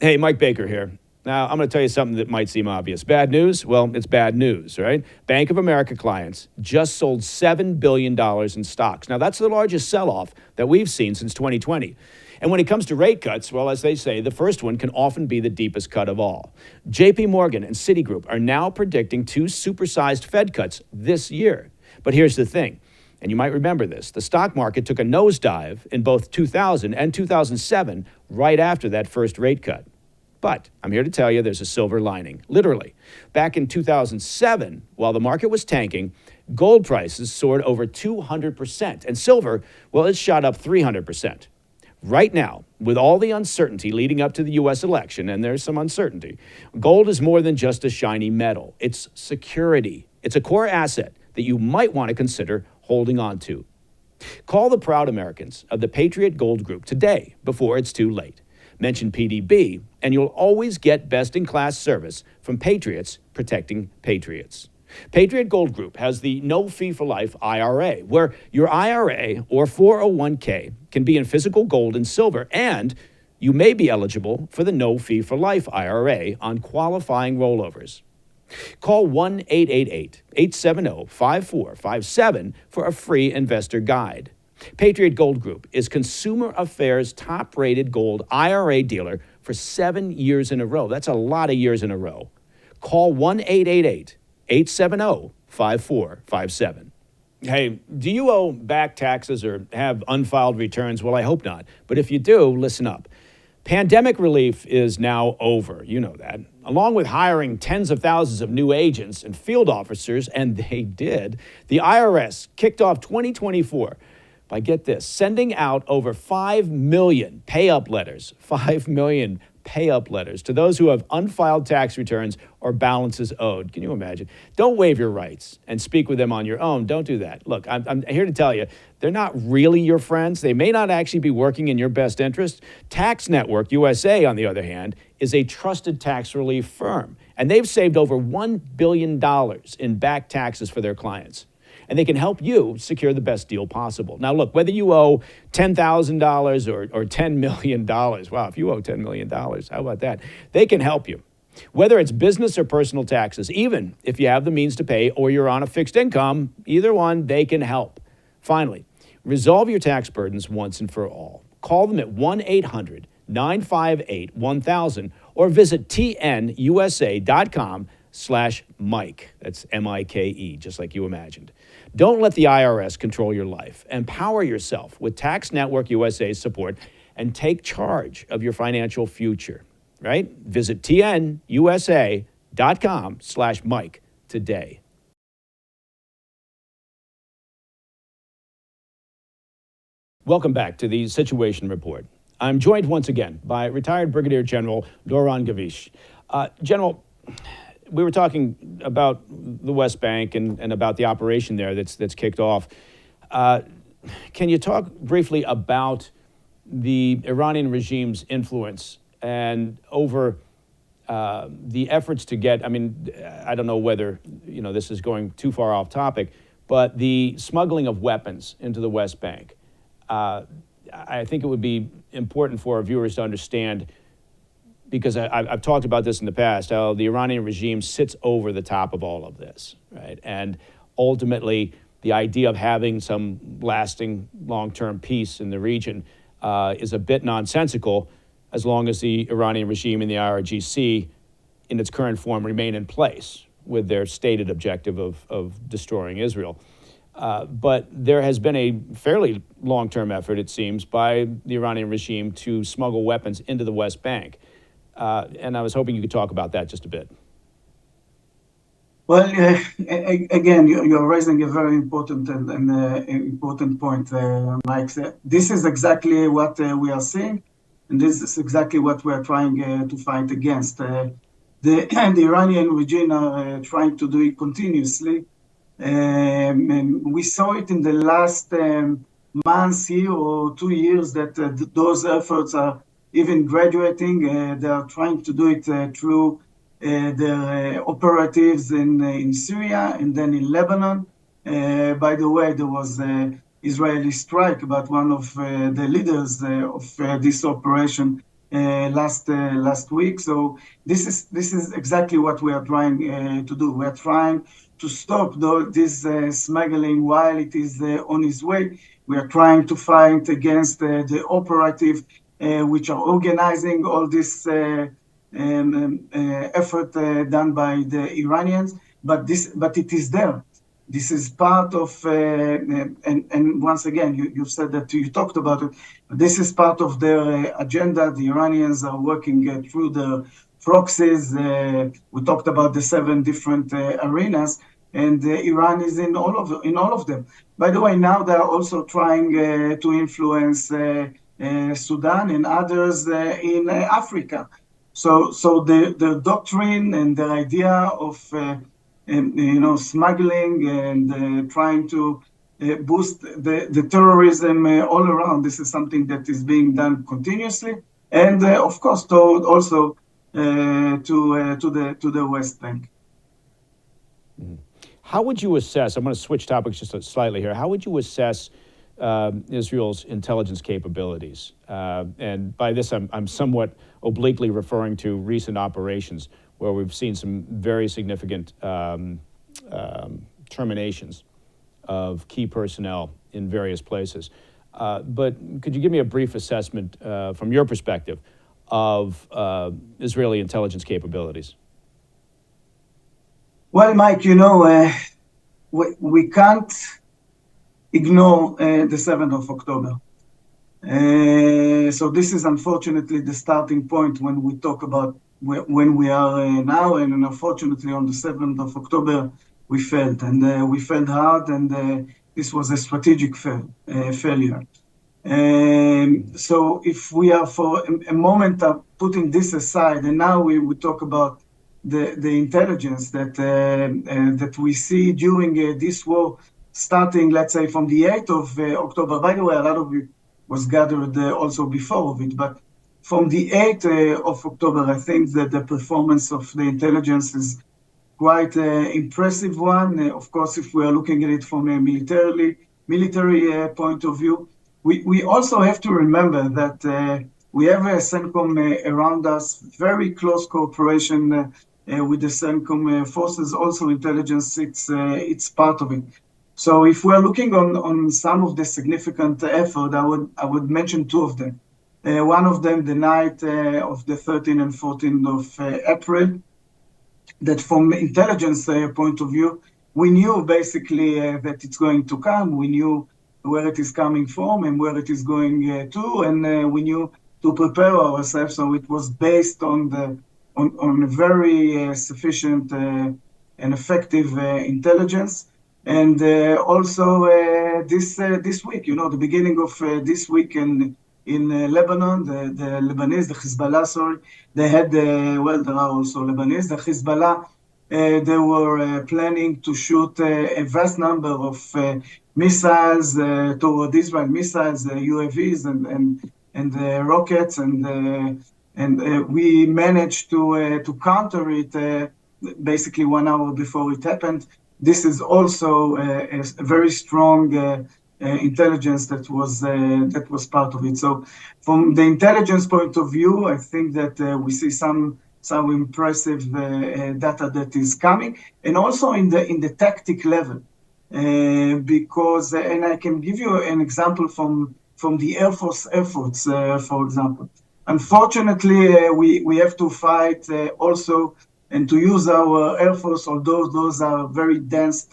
Hey, Mike Baker here. Now, I'm going to tell you something that might seem obvious. Bad news? Well, it's bad news, right? Bank of America clients just sold $7 billion in stocks. Now, that's the largest sell-off that we've seen since 2020. And when it comes to rate cuts, well, as they say, the first one can often be the deepest cut of all. JP Morgan and Citigroup are now predicting 2 supersized Fed cuts this year. But here's the thing, and you might remember this. The stock market took a nosedive in both 2000 and 2007, right after that first rate cut. But I'm here to tell you there's a silver lining, literally. Back in 2007, while the market was tanking, gold prices soared over 200%. And silver, well, it shot up 300%. Right now, with all the uncertainty leading up to the U.S. election, and there's some uncertainty, gold is more than just a shiny metal. It's security. It's a core asset that you might want to consider holding on to. Call the proud Americans of the Patriot Gold Group today before it's too late. Mention PDB, and you'll always get best-in-class service from Patriots protecting Patriots. Patriot Gold Group has the no-fee-for-life IRA, where your IRA or 401k can be in physical gold and silver, and you may be eligible for the no-fee-for-life IRA on qualifying rollovers. Call 1-888-870-5457 for a free investor guide. Patriot Gold Group is Consumer Affairs' top-rated gold IRA dealer for 7 years in a row. That's a lot of years in a row. Call 1-888-870-5457. Hey, do you owe back taxes or have unfiled returns? Well, I hope not. But if you do, listen up. Pandemic relief is now over. You know that. Along with hiring tens of thousands of new agents and field officers, and they did, the IRS kicked off 2024 by, get this, sending out over 5 million pay-up letters. 5 million pay-up letters to those who have unfiled tax returns or balances owed. Can you imagine? Don't waive your rights and speak with them on your own. Don't do that. Look, I'm here to tell you, they're not really your friends. They may not actually be working in your best interest. Tax Network USA, on the other hand, is a trusted tax relief firm, and they've saved over $1 billion in back taxes for their clients. And they can help you secure the best deal possible. Now, look, whether you owe $10,000 or $10 million, wow, if you owe $10 million, how about that? They can help you. Whether it's business or personal taxes, even if you have the means to pay or you're on a fixed income, either one, they can help. Finally, resolve your tax burdens once and for all. Call them at 1-800-958-1000 or visit tnusa.com/Mike. That's M-I-K-E, just like you imagined. Don't let the IRS control your life. Empower yourself with Tax Network USA's support and take charge of your financial future, right? Visit tnusa.com/Mike today. Welcome back to the Situation Report. I'm joined once again by retired Brigadier General Doron Gavish. General, we were talking about the West Bank and about the operation there that's kicked off. Can you talk briefly about the Iranian regime's influence and over the efforts to get, I mean, I don't know whether, this is going too far off topic, but the smuggling of weapons into the West Bank. I think it would be important for our viewers to understand, because I've talked about this in the past, how the Iranian regime sits over the top of all of this, right? And ultimately, the idea of having some lasting long-term peace in the region is a bit nonsensical as long as the Iranian regime and the IRGC in its current form remain in place with their stated objective of destroying Israel. But there has been a fairly long-term effort, it seems, by the Iranian regime to smuggle weapons into the West Bank. And I was hoping you could talk about that just a bit. Well, again, you're raising a very important and important point, Mike. This is exactly what we are seeing, and this is exactly what we are trying to fight against. The Iranian regime are trying to do it continuously. And we saw it in the last months here or 2 years that those efforts are even graduating. They are trying to do it through their operatives in Syria and then in Lebanon. By the way, there was an Israeli strike about one of the leaders of this operation last week. So this is exactly what we are trying to do. We are trying to stop this smuggling while it is on its way. We are trying to fight against the operative which are organizing all this effort done by the Iranians. But it is there. This is part of, and once again, you said that you talked about it. This is part of their agenda. The Iranians are working through the proxies. We talked about the 7 different arenas, and Iran is in all of them. By the way, now they are also trying to influence Sudan and others in Africa. So the doctrine and the idea of smuggling and trying to boost the terrorism all around. This is something that is being done continuously, and of course, also to the West Bank. How would you assess? I'm going to switch topics just slightly here. How would you assess Israel's intelligence capabilities? And by this, I'm somewhat obliquely referring to recent operations where we've seen some very significant terminations of key personnel in various places. But could you give me a brief assessment from your perspective of Israeli intelligence capabilities? Well, Mike, we can't ignore the 7th of October. So this is unfortunately the starting point when we talk about when we are now, and unfortunately on the 7th of October, we failed, and we failed hard, and this was a strategic failure. So if we are for a moment putting this aside, and now we would talk about the intelligence that we see during this war, starting, let's say, from the 8th of October. By the way, a lot of it was gathered also before of it, but from the 8th of October, I think that the performance of the intelligence is quite impressive one. Of course, if we are looking at it from a military point of view, we also have to remember that we have a CENTCOM around us, very close cooperation with the CENTCOM forces, also intelligence, it's part of it. So if we're looking on some of the significant effort, I would mention two of them. One of them, the night of the 13th and 14th of April, that from intelligence point of view, we knew basically that it's going to come. We knew where it is coming from and where it is going to, and we knew to prepare ourselves. So it was based on a very sufficient and effective intelligence. And also this week, the beginning of this week in Lebanon, the Lebanese, the Hezbollah, sorry, they had, well, there are also Lebanese, the Hezbollah, they were planning to shoot a vast number of missiles toward Israel, missiles, UAVs, and rockets, and we managed to counter it basically 1 hour before it happened. This is also a very strong intelligence that was part of it. So, from the intelligence point of view, I think that we see some impressive data that is coming, and also in the tactic level, because and I can give you an example from the Air Force efforts, for example. Unfortunately, we have to fight also and to use our Air Force, although those are very dense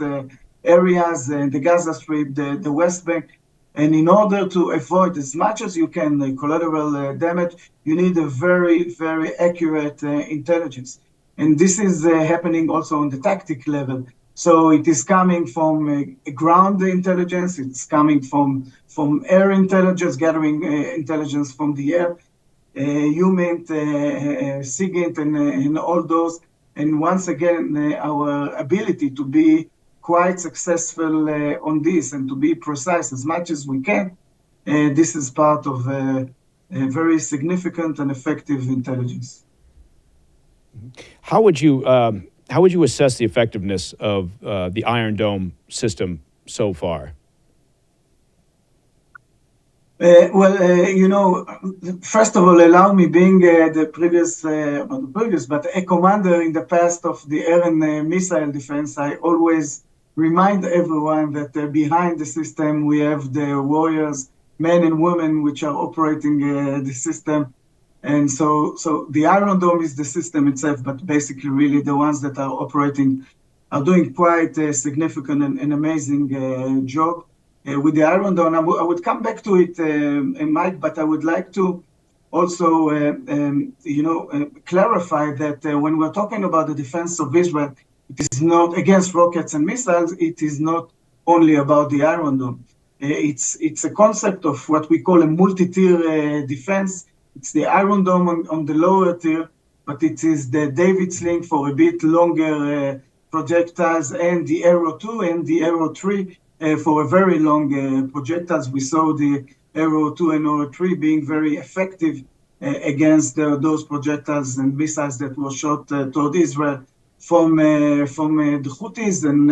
areas, the Gaza Strip, the West Bank, and in order to avoid as much as you can collateral damage, you need a very, very accurate intelligence. And this is happening also on the tactic level. So it is coming from ground intelligence, it's coming from air intelligence, gathering intelligence from the air, HUMINT, SIGINT, and all those. And once again, our ability to be quite successful on this and to be precise as much as we can, this is part of a very significant and effective intelligence. How would you assess the effectiveness of the Iron Dome system so far? First of all, allow me, being not the previous, but a commander in the past of the air and missile defense, I always remind everyone that behind the system we have the warriors, men and women, which are operating the system. And so the Iron Dome is the system itself, but basically really the ones that are operating are doing quite a significant and amazing job. With the Iron Dome, I would come back to it, Mike, but I would like to also, clarify that when we're talking about the defense of Israel, it is not against rockets and missiles. It is not only about the Iron Dome. It's a concept of what we call a multi-tier defense. It's the Iron Dome on the lower tier, but it is the David Sling for a bit longer projectiles, and the Arrow 2 and the Arrow 3 for a very long projectiles. We saw the Arrow 2 and Arrow 3 being very effective against those projectiles and missiles that were shot toward Israel from the Houthis and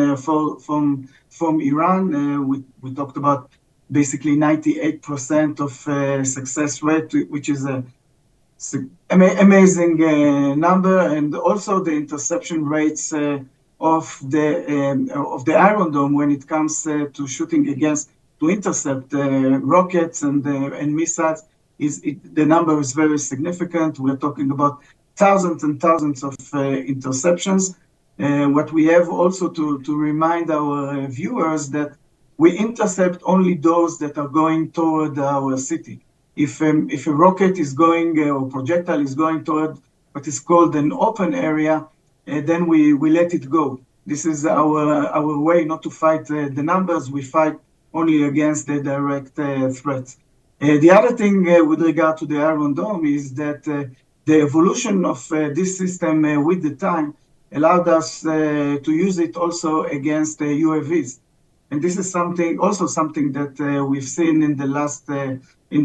from Iran. We talked about basically 98% of success rate, which is a amazing number, and also the interception rates of the Iron Dome when it comes to shooting to intercept rockets and missiles. The number is very significant. We're talking about thousands and thousands of interceptions. What we have also to remind our viewers that we intercept only those that are going toward our city. If a rocket is going or projectile is going toward what is called an open area, then we let it go. This is our way not to fight the numbers. We fight only against the direct threats. The other thing with regard to the Iron Dome is that the evolution of this system with the time allowed us to use it also against UAVs. And this is something that we've seen in the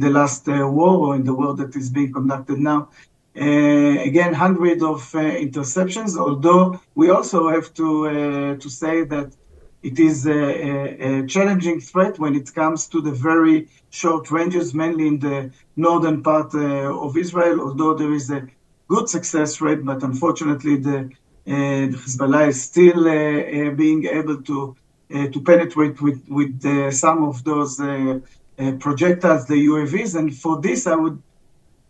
last war, or in the war that is being conducted now. Again, hundreds of interceptions. Although we also have to say that it is a challenging threat when it comes to the very short ranges, mainly in the northern part of Israel. Although there is a good success rate, but unfortunately the Hezbollah is still being able to penetrate with some of those projectiles, the UAVs. And for this, I would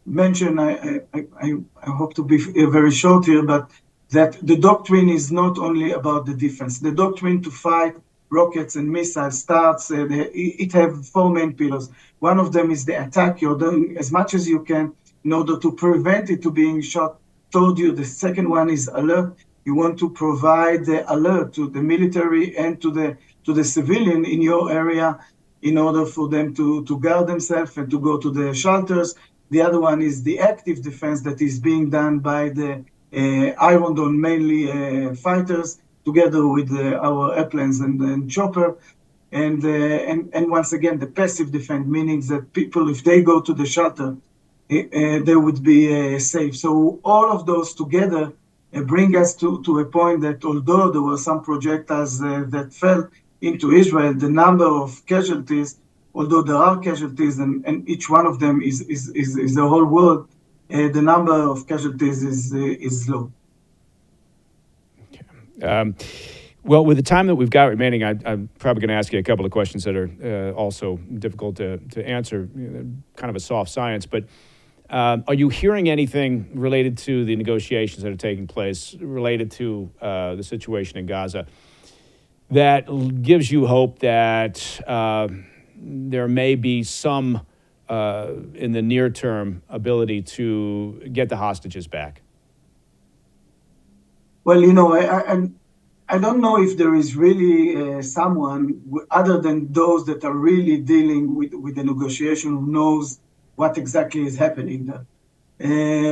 mention, I hope to be very short here, but that the doctrine is not only about the defense. The doctrine to fight rockets and missiles starts, it have four main pillars. One of them is the attack. You're doing as much as you can in order to prevent it to being shot toward you. The second one is alert. You want to provide the alert to the military and to the civilian in your area in order for them to guard themselves and to go to the shelters. The other one is the active defense that is being done by the Iron Dome, mainly fighters, together with our airplanes and chopper. And once again, the passive defense, meaning that people, if they go to the shelter, they would be safe. So all of those together bring us to a point that although there were some projectiles that fell into Israel, the number of casualties, although there are casualties and each one of them is the whole world, the number of casualties is low. Okay. Well, with the time that we've got remaining, I'm probably going to ask you a couple of questions that are also difficult to answer, kind of a soft science, but are you hearing anything related to the negotiations that are taking place, related to the situation in Gaza, that gives you hope that there may be some, in the near term, ability to get the hostages back? Well, I don't know if there is really someone other than those that are really dealing with the negotiation who knows what exactly is happening there.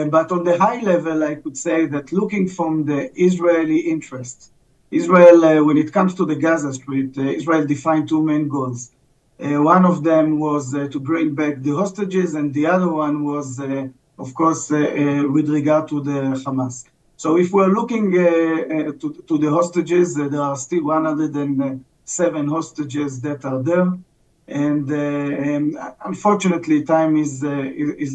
But on the high level, I could say that looking from the Israeli interest, Israel, when it comes to the Gaza Strip, Israel defined two main goals. One of them was to bring back the hostages, and the other one was, of course, with regard to the Hamas. So if we're looking to the hostages, there are still 107 hostages that are there. And unfortunately, time is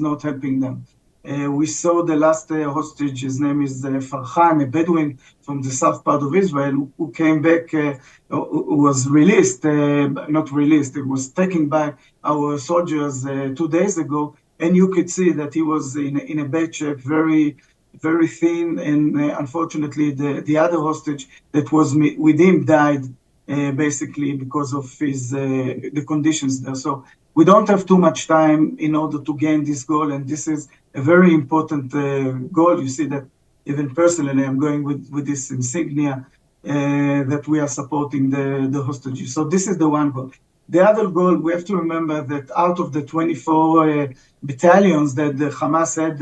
not helping them. We saw the last hostage, his name is Farhan, a Bedouin from the south part of Israel, who came back, who was released, not released, it was taken by our soldiers 2 days ago. And you could see that he was in a bad shape, very, very thin. And unfortunately, the other hostage that was with him died basically because of the conditions there. So we don't have too much time in order to gain this goal, and this is a very important goal. You see that even personally, I'm going with this insignia that we are supporting the hostages. So this is the one goal. The other goal, we have to remember that out of the 24 battalions that the Hamas had,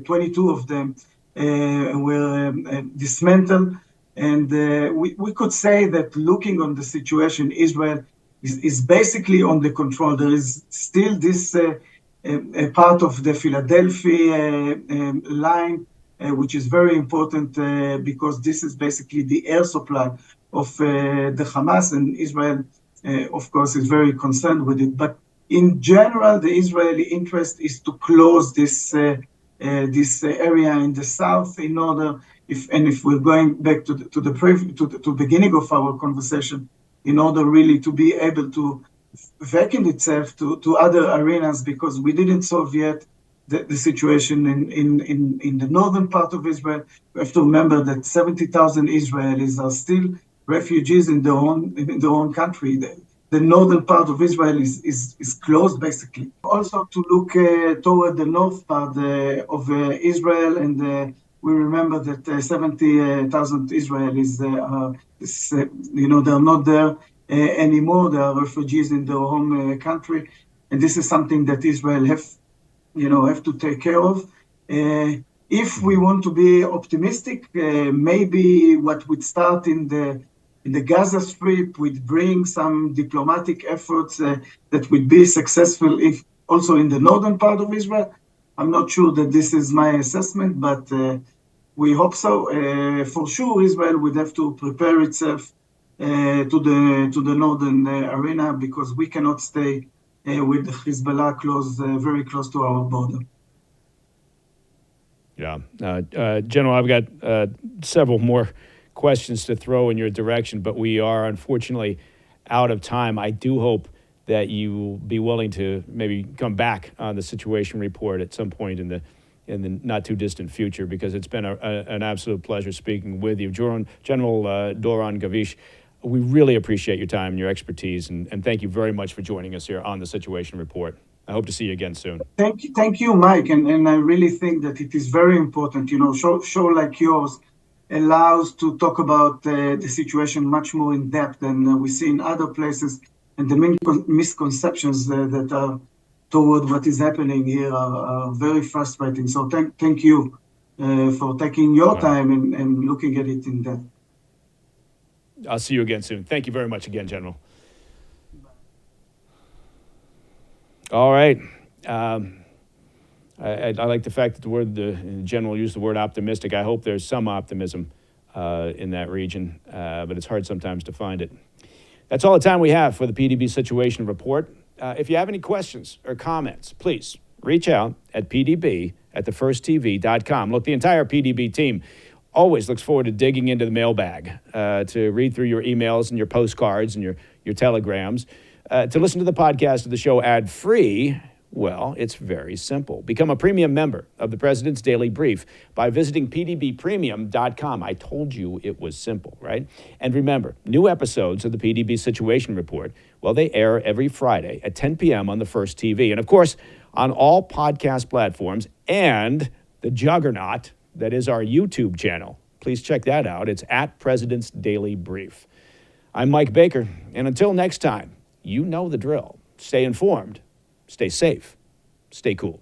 22 of them were dismantled. And we could say that looking on the situation, Israel is basically on the control. There is still this part of the Philadelphia line, which is very important because this is basically the air supply of the Hamas, and Israel, of course, is very concerned with it. But in general, the Israeli interest is to close this area in the south in order, if we're going back to the beginning of our conversation, in order really to be able to vacuum itself to other arenas, because we didn't solve yet the situation in the northern part of Israel. We have to remember that 70,000 Israelis are still refugees in their own country. The northern part of Israel is closed, basically. Also to look toward the north part of Israel, and we remember that 70,000 Israelis, they're not there anymore. They are refugees in their home country. and this is something that Israel have to take care of. If we want to be optimistic, maybe what would start in the Gaza Strip would bring some diplomatic efforts that would be successful if also in the northern part of Israel. I'm not sure that this is my assessment, but we hope so. For sure, Israel would have to prepare itself to the northern arena, because we cannot stay with Hezbollah very close to our border. Yeah. General, I've got several more questions to throw in your direction, but we are unfortunately out of time. I do hope that you will be willing to maybe come back on the Situation Report at some point in the not too distant future, because it's been an absolute pleasure speaking with you. General Doron Gavish, we really appreciate your time and your expertise, and thank you very much for joining us here on the Situation Report. I hope to see you again soon. Thank you, Mike. And I really think that it is very important, show like yours allows to talk about the situation much more in depth than we see in other places. And the misconceptions that are toward what is happening here are very frustrating. So thank you for taking your time and looking at it in depth. I'll see you again soon. Thank you very much again, General. All right. I like the fact that the general used the word optimistic. I hope there's some optimism in that region, but it's hard sometimes to find it. That's all the time we have for the PDB Situation Report. If you have any questions or comments, please reach out at pdb@thefirsttv.com. Look, the entire PDB team always looks forward to digging into the mailbag, to read through your emails and your postcards and your telegrams. To listen to the podcast of the show ad-free, well, it's very simple. Become a premium member of the President's Daily Brief by visiting pdbpremium.com. I told you it was simple, right? And remember, new episodes of the PDB Situation Report, well, they air every Friday at 10 p.m. on the First TV. And, of course, on all podcast platforms and the juggernaut that is our YouTube channel. Please check that out. It's at President's Daily Brief. I'm Mike Baker, and until next time, you know the drill. Stay informed, stay safe, stay cool.